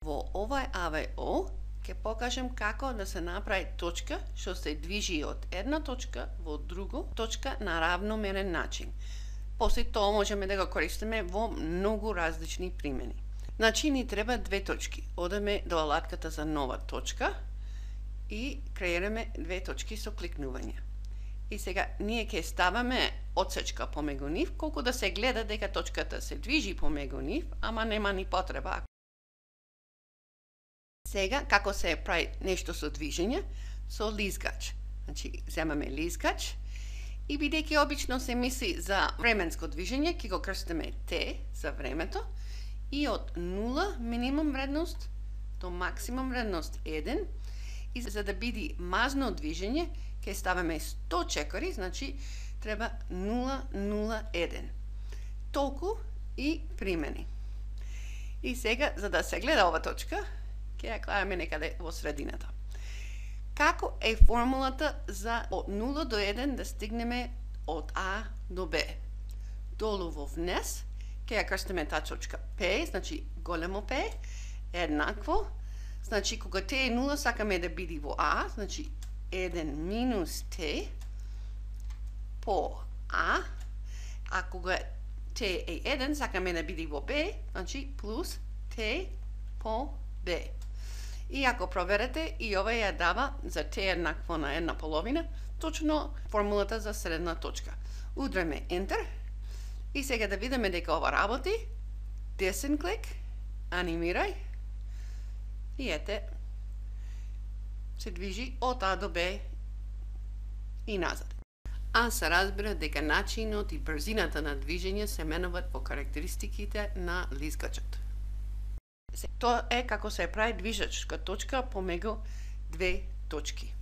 Во овај АВО ќе покажем како да се направи точка што се движи од една точка во друга точка на равномерен начин. После тоа можеме да го користиме во многу различни примени. Значи ни треба две точки. Одеме до алатката за нова точка и креираме две точки со кликнување. И сега ние ќе ставаме одсечка помегу нив, колку да се гледа дека точката се движи помегу нив, ама нема ни потреба. Сега, како се прави нешто со движење? Со лизгач. Значи, земаме лизгач и бидејќи обично се мисли за временско движење, ќе го крстиме T за времето и од 0 минимум вредност до максимум вредност 1 и за да биде мазно движење, ќе ставаме 100 чекори, значи треба 001. Толку и примени. И сега, за да се гледа ова точка, ќе ја клаваме некаде во средината. Како е формулата за од 0 до 1 да стигнеме од А до Б? Долу во внес, ќе ја крстиме таа точка P, значи големо P, еднакво, значи кога T е 0 сакаме да биде во А, значи 1 минус T по А, а кога T е 1 сакаме да биде во Б, значи плюс T по Б. И ако проверите, и ова ја дава за T еднакво на 1/2, точно формулата за средна точка. Удраме Enter и сега да видиме дека ова работи. Десен клик, анимирај и ете, се движи од А до Б и назад. А се разбира дека начинот и брзината на движење се менуваат по карактеристиките на лизгачот. Тоа е како се прави движечка точка помегу две точки.